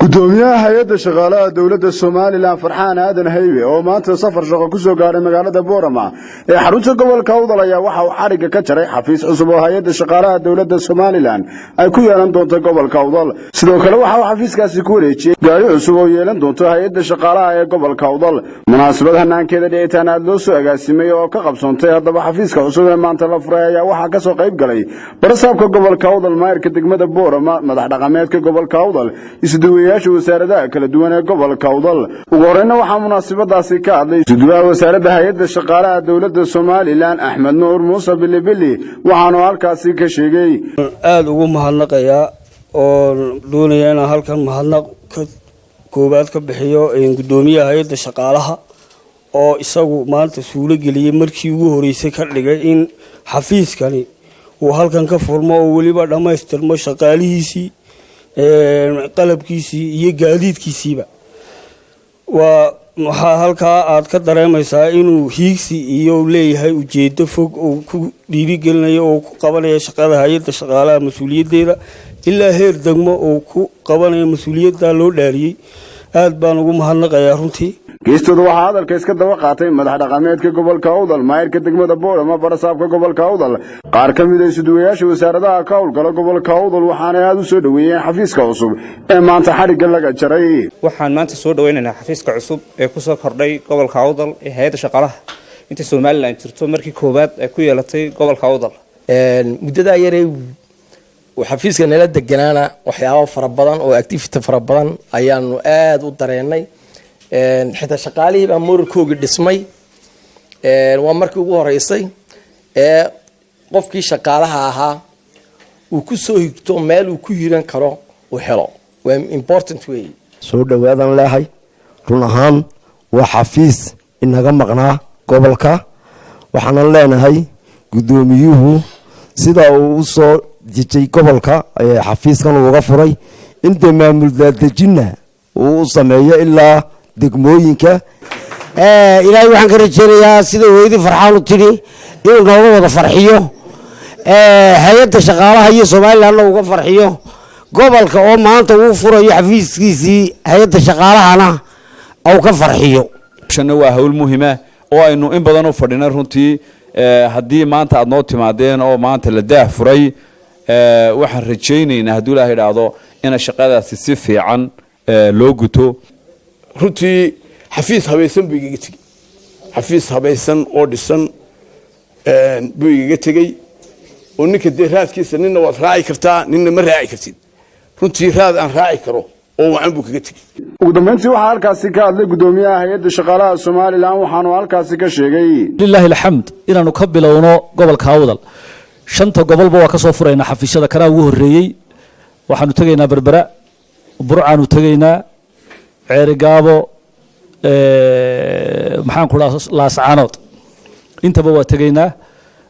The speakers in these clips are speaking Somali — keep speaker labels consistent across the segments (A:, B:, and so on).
A: gudoomiyaha hay'adda shaqaalaha dawladda Soomaaliland Farxaan Aadan Haywe oo maanta safar shaqo ku soo gaaray magaalada Boorama ee xarunta gobolka Awdal ayaa waxa uu xariga ka jaray xafiis cusub oo hay'adda shaqaalaha dawladda Soomaaliland ay ku yeelan doonto gobolka Awdal sidoo kale waxa uu xafiiskaasi ku wareejiyay gaari cusub oo yeelan doonto hay'adda shaqaalaha ee gobolka Awdal munaasabad hanaankeeda dhicitaan aad loo soo agaasimay oo ka qabsoontay haddaba xafiiska cusub ee maanta la furay ayaa waxa ka soo qayb galay barasaabka gobolka Awdal maayirka degmada Boorama madax dhaqameedka gobolka Awdal isduwayaasha wasaaradaha kala duwan ee gobolka Awdal ugu horeyna waxa munaasabadaasi ka hadlay isduwaha wasaaradda hay'adda shaqaalaha dawladda Soomaaliland Axmed Nuur Muuse Bilibili waxaanu halkaasi ka sheegay
B: aad ugu mahadnaqayaa oo doonaya inaan halkan mahadnaq koobaad ka bixiyo gudoomiyaha hay'adda shaqaalaha oo isagu maanta suulo geliyay markii ugu horeysay ka dhigay in xafiiskani uu halkan ka furmo oo waliba dhamaystirmo shaqaalihiisii qalabkiisii iyo gaadiidkiisiiba waxa halkaa aad ka dareemaysaa inuu hiigsi iyo leeyahay ujeedo fog oo ku dhiirigelinayo oo ku qabanayo shaqada hay'adda shaqaalaha mas'uuliyaddeeda ilaa heer degmo oo ku qabanayo mas'uuliyadda loo dhaariyay aad baan ugu mahadnaqayaa runtii geestooda waxaa hadalka iska daba qaatay madax dhaqameedka gobolka Awdal maayirka degmada Boorama barasaabka gobolka Awdal qaar ka mid ah isduwayaasha wasaaradaha ka howlgala gobolka Awdal waxaana aad u soo dhaweeyeen xafiiska cusub ee maanta xariga laga jaray
C: waxaan maanta soo dhaweynaynaa xafiiska cusub ee ku soo kordhay gobolka Awdal ee hay'adda shaqaalaha inta Soomaaliland jirto markii koobaad ay ku yeelatay gobolka Awdal
D: muddada yaree xafiiska nala deganaana waxyaabo fara badan oo activity fara badan ayaanu aad u dareenay xitaa shaqaalihii baa moorkooga dhismay waa markii ugu horeysay ee qofkii shaqaalaha ahaa uu ku soo higto meel uu ku hiran karo uu helo waa important way
E: soo dhawaadan leeyahay run ahaan waa xafiis inaga maqnaa gobolka waxaan leenahay gudoomiyuhu sida uu u soo jijay gobolka xafiiskan uga furay inta maamul daadajina uu sameeyo ilaa degmooyinka
F: ilaahay waxaan ka rajeynayaa sida weydii farxaan u tiri inuu nooga wada farxiyo hay'adda shaqaalaha iyo Soomaaliland uga farxiyo gobolka oo maanta uu furayo xafiiskiisii hay'adda shaqaalahana oo ka farxiyo
G: shana waa hawl muhiim ah oo aynu in badan u fadhina runtii haddii maanta aad noo timaadeen oo maanta la daah furay waxaan rajeynaynaa haddii Ilaahay dhaado in shaqadaasi si fiican loo guto
H: runtii xafiis habaysan buu iga tagay xafiis habaysan oo dhisan buu iga tagay oo ninka raadkiisa ninna waad raaci kartaa ninna ma raaci kartid runtii raad aan raaci karo oo wacan buu kaga tagay
A: ugu dambeyntii waxaa halkaasi ka hadlay gudoomiyaha hay'adda shaqaalaha Soomaaliland waxaanu halkaasi ka sheegay
I: lillahi alxamd inaanu ka bilowno gobolka Awdal shanta gobolba waa ka soo furayna xafiisyada kana ugu horeeyay waxaanu tagaynaa Berbera Burcaanu tagaynaa ceerigaabo maxaan ku dhahaa laascaanood intaba waa tagaynaa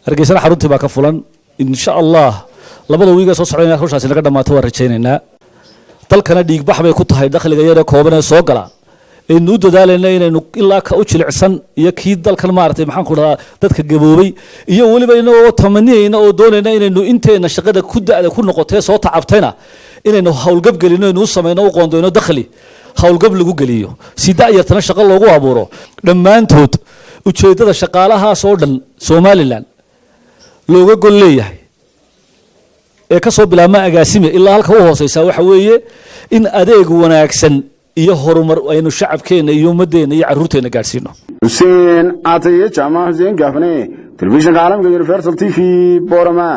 I: Hargeysa xaruntii baa ka fulan insha Allah labada wiiga soo socdayna hawshaasi laga dhamaato waa rajaynaynaa dalkana dhiig bax bay ku tahay dakhliga yar ee kooban ee soo gala inuu dadaaleyna inaynu ilaa ka u jilicsan iyo kii dalkan maartay maxaan ku dhahaa dadka gaboobay iyo waliba inoo tamaniyayna oo doonayna inaynu inteena shaqada ku daada ku noqotay soo tacabtayna inaynu hawlgab galino inuu sameeyno u qoondeyno dakhli hawlgab lagu galiyo si daayartana shaqo loogu abuuro dhamaantood ujeedada shaqaalaha soo dhan Soomaaliland looga gol leeyahay ee ka soo bilaabma agaasime ilaa halka u hooseysa waxa weeye in adeeg wanaagsan iyo horumar aynu shacabkeena iyo ummadeena iyo caruurteena gaarsiino
A: Hussein Ataye Jamaah Hussein Gafne Television Caalamka Universal TV Boorama